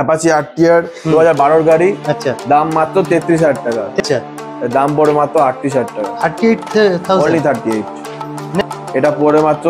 Apache RTR 2012 গাড়ি। আচ্ছা, দাম মাত্র 33,000 টাকা। আচ্ছা, দাম পড়ে মাত্র 38,000 টাকা। 38,000 only 38। এটা পড়ে মাত্র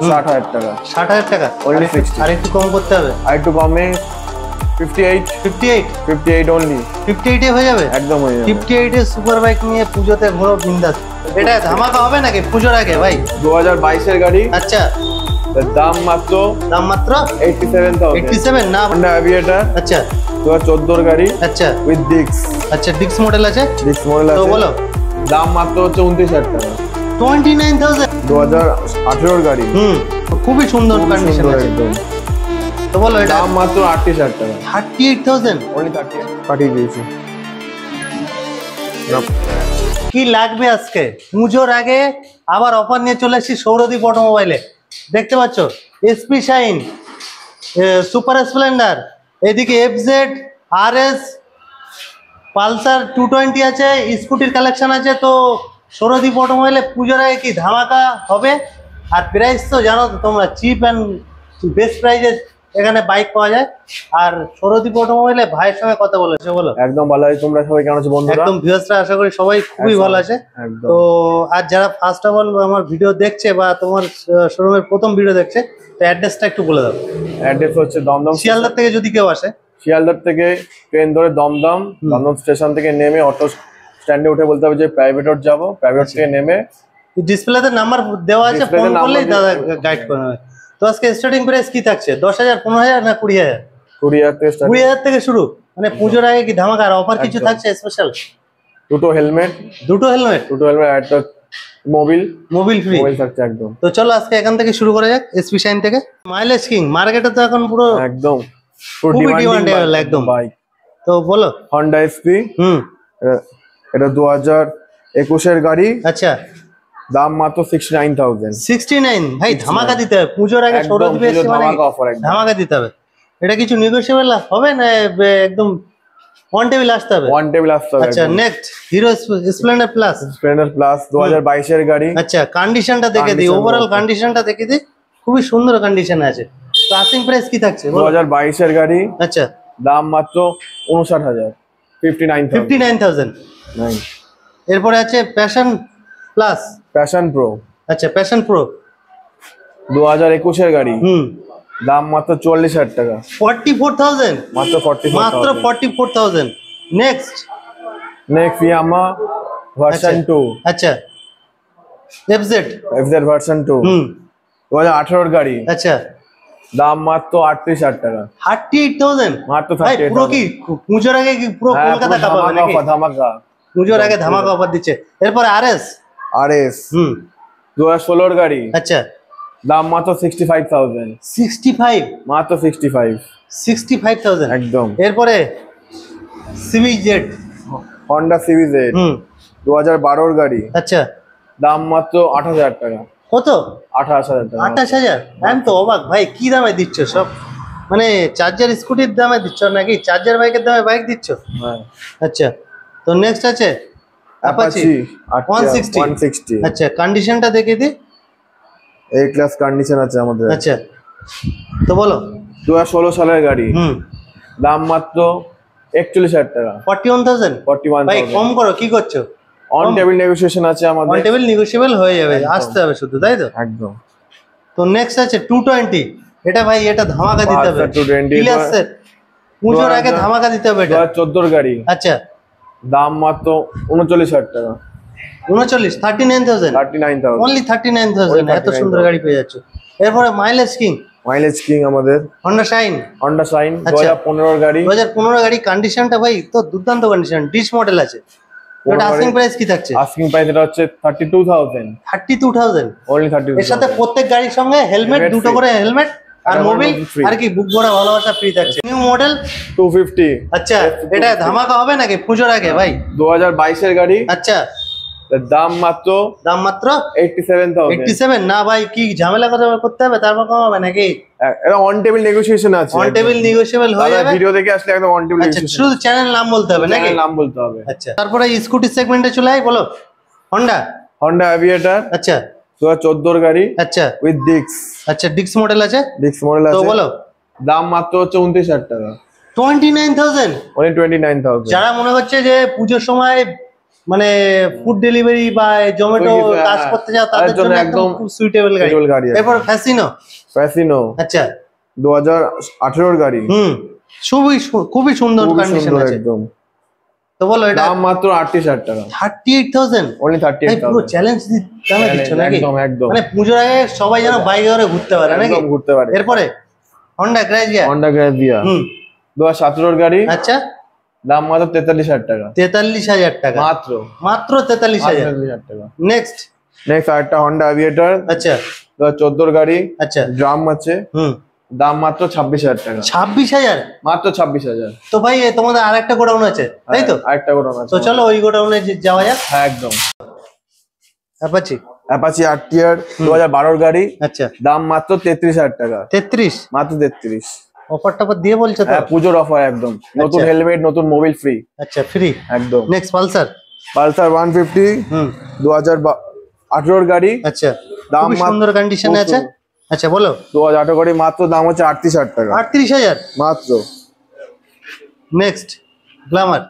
60,000 টাকা। 60,000 টাকা only 60। আর একটু কম করতে হবে, আর একটু কমে 58 only। 58 এ হয়ে যাবে, একদম হয়ে যাবে। 58 এ সুপার বাইক নিয়ে পুজোতে ঘোরো বিন্দাস। এটা ধামাকা হবে নাকি পুজোর আগে ভাই? 2022 এর গাড়ি। আচ্ছা, দাম মাত্র 87,000। 87 না? Honda Aviator। আচ্ছা, 2014 গাড়ি। আচ্ছা, উইথ ডিক্স। আচ্ছা, ডিক্স মডেল আছে। ডিক্স মডেল আছে। তো বলো, দাম মাত্র 29,000 টাকা। 29,000। 2018 গাড়ি। খুবই সুন্দর কন্ডিশন আছে একদম। তো বলো, এটা দাম মাত্র 38,000 টাকা। 38,000 only 38 পাঠিয়ে দিয়েছি। কি লাগবে আজকে পুজোর আগে আবার অফার নিয়ে চলে এসেছি সৌরদীপ অটোমোবাইলে। দেখতে পাচ্ছ এসপি শাইন, সুপার স্প্লেন্ডার, এদিকে এফজেড, আরএস, পালসার 220 আছে, স্কুটির কালেকশন আছে। তো সৌরদীপ অটোমোবাইলে পুজোর আগে কি ধামাকা হবে। আর প্রাইস তো জানো তো তোমরা, চিপ অ্যান্ড বেস্ট প্রাইজে এখানে বাইক পাওয়া যায়। আর সৌরদীপ অটোমোবাইলে ভাইয়ের সঙ্গে কথা বলেছে, বলো। একদম ভালো আছে। তোমরা সবাই কেমন আছো বন্ধুরা? একদম ভিউয়ার্সরা আশা করি সবাই খুবই ভালো আছে। তো আর যারা ফার্স্ট অফ অল আমার ভিডিও দেখছে বা তোমার শোরুমের প্রথম ভিডিও দেখছে, তো অ্যাড্রেসটা একটু বলে দাও। অ্যাড্রেস হচ্ছে দমদম শিয়ালদার থেকে যদি কেউ আসে, শিয়ালদার থেকে ট্রেন ধরে দমদম স্টেশন থেকে নেমে অটো স্ট্যান্ডে উঠে বলতে হবে যে প্রাইভেট রোড যাবো। প্রাইভেট থেকে নেমে ডিসপ্লেতে নাম্বার দেওয়া আছে, ফোন করলেই দাদা গাইড করে নেবে। তো আজকে স্টার্টিং প্রাইস কি থাকছে? 10,000, 15,000 না 20,000? 20,000 থেকে শুরু। মানে পুজোর আগে কি ধামাকা আর অফার কিছু থাকছে স্পেশাল? দুটো হেলমেট আর একটা মোবিল ফ্রি থাকছে একদম। তো চলো আজকে এখান থেকে শুরু করা যাক, এসপি শাইন থেকে। মাইলেজ কিং মার্কেটে তো এখন পুরো একদম খুবই ডিমান্ডেবল একদম বাইক। তো বলো। Honda SP. এটা 2021 এর গাড়ি। আচ্ছা, দাম মাত্র 69,000। 69 ভাই ধামাকা দিতে হবে পুজোর আগে। সৌরদীপ এসে মানে ধামাকা দিতে হবে। এটা কিছু নেগোশিয়েবল হবে না? একদম ওয়ান টেবিল আসতে হবে। আচ্ছা, নেক্সট হিরো স্প্লেন্ডার প্লাস। 2022 এর গাড়ি। আচ্ছা, কন্ডিশনটা দেখে দিই, ওভারঅল কন্ডিশনটা দেখে দিই, খুবই সুন্দর কন্ডিশন আছে। তো আস্কিং প্রাইস কি থাকছে? 2022 এর গাড়ি। আচ্ছা, দাম মাত্র 59,000। 59,000। এরপরে আছে প্যাশন প্লাস, প্যাশন প্রো। আচ্ছা, প্যাশন প্রো 2021 এর গাড়ি। দাম মাত্র 40,000 টাকা। 44,000 মাত্র 44,000। নেক্সট ইয়ামা ভার্সন 2। আচ্ছা, এফজেড ভার্সন 2 2018 এর গাড়ি। আচ্ছা, দাম মাত্র 38,000 টাকা। 38,000 মাত্র। ভাই পুরো কি পুজোর আগে কি পুরো কলকাতা কাঁপাবে নাকি? ধামাকা পুজোর আগে ধামাকা অফার দিচ্ছে। এরপর আরএস 2016 এর গাড়ি। আচ্ছা, দাম মাত্র 65,000। 65 মাত্র 65,000 একদম। এরপরে সিভিজেড, হন্ডা সিভিজেড 2012 এর গাড়ি। আচ্ছা, দাম মাত্র 28,000 টাকা। কত? 28,000 টাকা। 28,000? আমি তো অবাক ভাই, কি দামে দিচ্ছ সব? মানে চার্জার স্কুটির দামে দিচ্ছ নাকি চার্জার বাইকের দামে বাইক দিচ্ছ? আচ্ছা, তো নেক্সট আছে অ্যাপাচি 160। আচ্ছা, কন্ডিশনটা দেখে দি। এ ক্লাস কন্ডিশন আছে আমাদের। আচ্ছা, তো বলো। 2016 সালের গাড়ি। দাম মাত্র 41,000 টাকা। 41,000 ভাই কম করো, কি করছো? অন টেবিল নেগোসিয়েশন আছে আমাদের। অন টেবিল নেগোশিয়েবল হয়ে যাবে, আসতে হবে শুধু, তাই তো? একদম। তো নেক্সট আছে 220। এটা ভাই এটা ধামাকা দিতে হবে। 220 পুজোর আগে ধামাকা দিতে হবে। এটা 2014 এর গাড়ি। আচ্ছা, দাম মাত্র 39,000 টাকা। 39,000 অনলি 39,000 এত সুন্দর গাড়ি পেয়ে যাচ্ছ। এরপরে মাইলেজ কিং আমাদের হন্ডা শাইন 2015 এর গাড়ি। 2015 গাড়ি। কন্ডিশনটা ভাই তো দুর্দান্ত কন্ডিশন, ডিস মডেল আছে। এটা আস্কিং প্রাইস কি থাকছে? আস্কিং প্রাইস এটা হচ্ছে 32,000। 32,000 only 32,000। এর সাথে প্রত্যেক গাড়ির সঙ্গে হেলমেট, দুটো করে হেলমেট আর মোবিল আর কি বুক ভরা ভালোবাসা ফ্রি থাকছে। New model 250। আচ্ছা, এটা ধামাকা হবে নাকি পুজোর আগে ভাই? 2022 এর গাড়ি। আচ্ছা, দাম মাত্র 87 না ভাই, কি ঝামেলা করতে হবে তারপর কম হবে নাকি? এটা অন টেবিল নেগোসিয়েশন আছে। অন টেবিল নেগোশিয়েবল হয়ে যাবে। ভিডিও দেখে আসলে একদম অন টেবিল নেগোসিয়েশন। শুধু চ্যানেল নাম বলতে হবে নাকি? নাম বলতে হবে। আচ্ছা, তারপরে স্কুটি সেগমেন্টে চলে আই, বলো। Honda aviator. আচ্ছা, 2014 এর গাড়ি। আচ্ছা, উইথ ডিক্স। আচ্ছা, ডিক্স মডেল আছে। তো বলো। দাম মাত্র হচ্ছে 29,000 টাকা। 29,000। অনলি 29,000। যারা মনে হচ্ছে যে পুজোর সময় মানে ফুড ডেলিভারি বা জোম্যাটো Swiggy, কাজ হ্যাঁ, করতে যাও তাদের তাদের জন্য জন্য একদম একদম খুব সুইটেবল গাড়ি। suitable গাড়ি একদম। এরপর ফ্যাসিনো। ফ্যাসিনো আচ্ছা 2018 গাড়ি, খুবই সুন্দর খুবই কন্ডিশন সুন্দর আছে। একদম। তো বলো এটা দাম মাত্র 38,000 টাকা। 38,000। অনলি এই পুরো 38,000। চ্যালেঞ্জ দামে দিচ্ছ নাকি? একদম একদম মানে পুজোর আগে সবাই যেন বাইকে করে ঘুরতে পারে নাকি? একদম ঘুরতে পারে। এরপরে হন্ডা গ্রাজিয়া। হন্ডা গ্রাজিয়া 2017 গাড়ি, আচ্ছা দাম মাত্র 43,000 টাকা। 43,000 টাকা। মাত্র মাত্র 43,000। 43,000 টাকা। নেক্সট নেক্সট আরেকটা হন্ডা অ্যাভিয়েটর আচ্ছা 2014 গাড়ি, আচ্ছা ড্রাম আছে, দাম মাত্র 26,000 টাকা। 26,000। মাত্র 26,000। তো ভাই তোমাদের আরেকটা গোডাউন আছে তাই তো? আরেকটা গোডাউন আছে। তো চলো ওই গোডাউনে যাওয়া যাক। হ্যাঁ একদম। অ্যাপাচি অ্যাপাচি আরটিআর 2012 গাড়ি, আচ্ছা দাম মাত্র 33,000 টাকা। 33। মাত্র 33। অফার টফার দিয়ে বলছো তো? হ্যাঁ পুজোর অফার একদম। নতুন হেলমেট, নতুন মোবিল ফ্রি আচ্ছা ফ্রি একদম। Next Pulsar. পালসার 150 2018 গাড়ি, আচ্ছা দাম খুবই সুন্দর কন্ডিশনে আছে। আচ্ছা বলো 2018 গাড়ি, মাত্র দাম হচ্ছে 38,000 টাকা। 38,000 মাত্র। নেক্সট গ্ল্যামার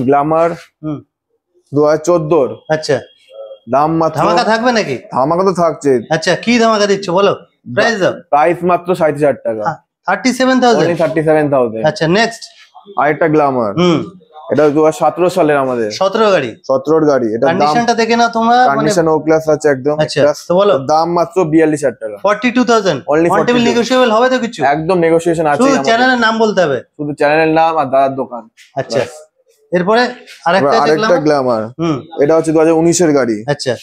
গ্ল্যামার 2014 আচ্ছা দাম মাত্র, ধামাকা থাকবে নাকি? ধামাকা তো থাকছে। আচ্ছা কি ধামাকা দিচ্ছ বলো? প্রাইস দাও। প্রাইস মাত্র 37,000 টাকা। 37,000। 37,000। আচ্ছা নেক্সট আরেকটা গ্ল্যামার, এটা 2017 সালের আমাদের 17 গাড়ি। 17 গাড়ি। এটা দাম, কন্ডিশনটা দেখে নাও তোমরা মানে কন্ডিশন ও ক্লাস আছে একদম। আচ্ছা তো বলো দাম মাত্র 42,000 টাকা। 42,000। Only অন টেবিল 42,000 নেগোশিয়েবল হবে তো কিছু? একদম নেগোসিয়েশন আছে শুধু আমাদের। চ্যানেলের নাম বলতে হবে। শুধু চ্যানেলের নাম আর দাদার দোকান। আচ্ছা এরপরে আরেকটা আছে আরেকটা গ্ল্যামার, এটা হচ্ছে 2019 এর গাড়ি। আচ্ছা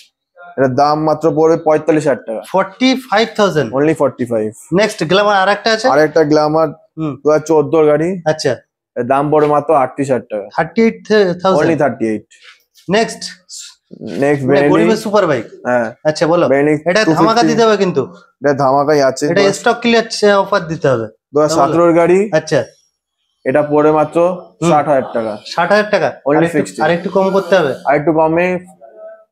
এটা দাম মাত্র পড়বে 45,000 টাকা। 45,000। অনলি 45। নেক্সট গ্ল্যামার আরেকটা আছে। আরেকটা গ্ল্যামার 2014 গাড়ি, আচ্ছা এর দাম পড়বে মাত্র 38,000 টাকা। 38,000। অনলি 38। নেক্সট নেক্সট মানে বেনেলি, গরিবের সুপার বাইক। হ্যাঁ আচ্ছা বলো বেনেলি এটা ধামাকা দিতে হবে কিন্তু। এটা ধামাকাই আছে। এটা স্টক ক্লিয়ার অফার দিতে হবে। 2017 এর গাড়ি, আচ্ছা এটা পড়ে মাত্র 60,000 টাকা। 60,000 টাকা। Only 60। আর একটু কম করতে হবে। আর একটু কমে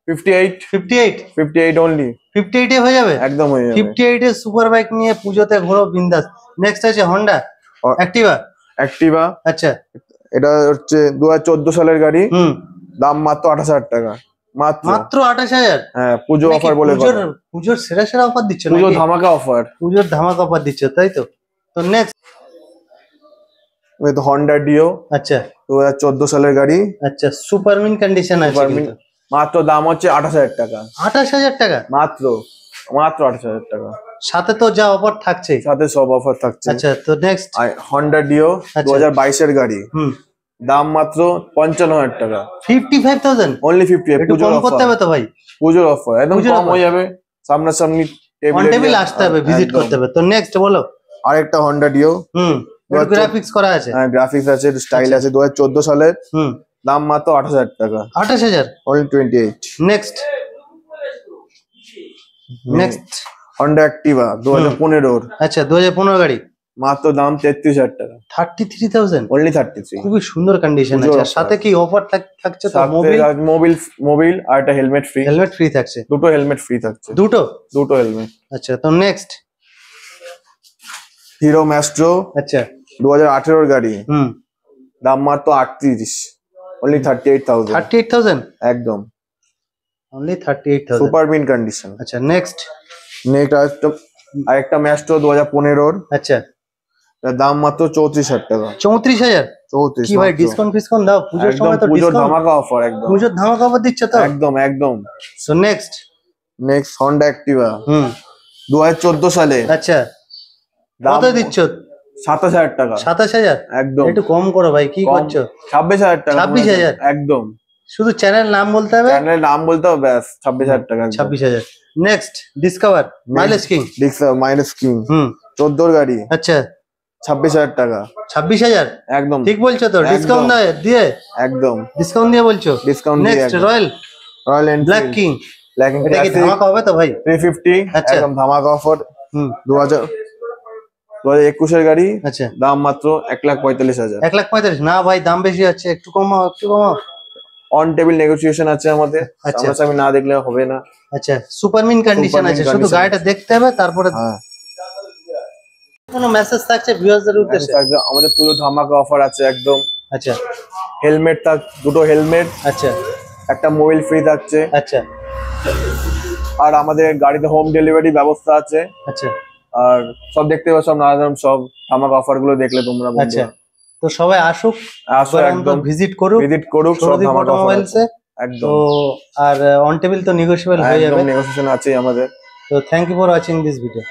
58। 58 অনলি 58 এ হয়ে যাবে। একদম হয়ে যাবে। 58 এর সুপার বাইক নিয়ে পুজোতে ঘোরো বিন্দাস। নেক্সট আছে হন্ডা অ্যাক্টিভা। অ্যাক্টিভা, আচ্ছা এটা হচ্ছে 2014 সালের গাড়ি, দাম মাত্র 28,000 টাকা। মাত্র 28,000। হ্যাঁ পুজো অফার বলে কথা। পুজোর সেরা সেরা অফার দিচ্ছ পুজো নাকি? ধামাকা অফার। পুজোর ধামাকা অফার দিচ্ছ তাই তো? তো নেক্সট উইথ হন্ডা ডিও, আচ্ছা 2014 সালের গাড়ি, আচ্ছা সুপার মিন কন্ডিশন আছে কিন্তু। মাত্র দাম হচ্ছে 28,000 টাকা। 28,000 টাকা মাত্র 28,000 টাকা। সাথে তো যা অফার থাকছে। সাথে সব অফার থাকছে। আচ্ছা তো নেক্সট হন্ডা ডিও 2022 এর গাড়ি, দাম মাত্র 55,000 টাকা। 55,000। অনলি 50। একটু কম করতে হবে তো ভাই। পুজোর অফার একদম পুজোর কম offer। হয়ে যাবে। সামনাসামনি অন টেবিল আসতে হবে, ভিজিট করতে হবে। তো নেক্সট বলো আরেকটা হন্ডা ডিও, গ্রাফিক্স করা আছে। হ্যাঁ গ্রাফিক্স আছে, স্টাইল আছে, 2014 সালের, দাম মাত্র 28,000 টাকা। 28,000। Only 28। Next next Honda Activa 2015 আচ্ছা 2015 গাড়ি, মাত্র দাম 33,000 টাকা। 33,000। অনলি 33। খুবই সুন্দর কন্ডিশন আছে। আর সাথে কি অফার থাকছে তো? মোবিল আর একটা হেলমেট ফ্রি। হেলমেট ফ্রি থাকছে। দুটো হেলমেট ফ্রি থাকছে। দুটো হেলমেট। আচ্ছা তো নেক্সট হিরো ম্যাস্ট্রো, আচ্ছা 2018 গাড়ি, দাম মাত্র 38। অনলি 38,000। 38,000 একদম অনলি 38,000। Super mint condition. আচ্ছা নেক্সট আরেকটা ম্যাস্ট্রো 2015। আচ্ছা তার দাম মাত্র 34,000 টাকা। 34,000। 34 কি ভাই ডিসকাউন্ট ফিসকাউন্ট দাও? পুজোর সময় তো পুজোর ডিসকাউন্ট, ধামাকা অফার একদম। পুজোর ধামাকা অফার দিচ্ছ তো? একদম একদম। সো নেক্সট হন্ডা অ্যাক্টিভা 2014 সালে, আচ্ছা কত দিচ্ছ? 27,000 টাকা। 27,000। একদম একটু কম করো ভাই, কি করছো? 26,000 টাকা। 26,000 একদম। শুধু চ্যানেল নাম বলতে হবে। চ্যানেলের নাম বলতে হবে ব্যাস। 26,000 টাকা। 26,000। Next discover mileage king. Minus king 14 গাড়ি, আচ্ছা 26,000 টাকা। 26,000 একদম ঠিক বলছো তো? ডিসকাউন্ট দিয়ে একদম ডিসকাউন্ট দিয়ে বলছো? ডিসকাউন্ট দিয়ে। Next royal Enfield black king. এটা কি ক্লাসিক ধামাকা হবে তো ভাই? 350। আচ্ছা। একদম ধামাকা অফার। 2021 এর গাড়ি, আচ্ছা দাম মাত্র 1,45,000। 1,45,000 না ভাই, দাম বেশি আছে, একটু কমাও একটু কমাও। অন টেবিল নেগোসিয়েশন আছে আমাদের। আচ্ছা। আমি না দেখলে হবে না। আচ্ছা সুপার মিন কন্ডিশন Supermin আছে, শুধু condition গাড়িটা দেখতে হবে তারপরে। হ্যাঁ কোনো মেসেজ থাকছে ভিউয়ারদের উদ্দেশ্যে? আমাদের পুরো ধামাকা অফার আছে একদম। আচ্ছা হেলমেট দুটো হেলমেট, আচ্ছা একটা মোবাইল ফ্রি থাকছে, আচ্ছা আর আমাদের গাড়িতে হোম ডেলিভারি ব্যবস্থা আছে। আচ্ছা আর সব দেখতে পাচ্ছ, সব নানা রকম সব ধামাকা অফার গুলো দেখলে তোমরা আচ্ছা। তো সবাই আসুক, আসো, একদম ভিজিট করুক সব সৌরদীপ অটোমোবাইলসে। একদম। তো আর অন টেবিল তো নেগোশিয়েবল হয়ে যাবে, একদম নেগোসিয়েশন আছে আমাদের। তো thank you for watching this video.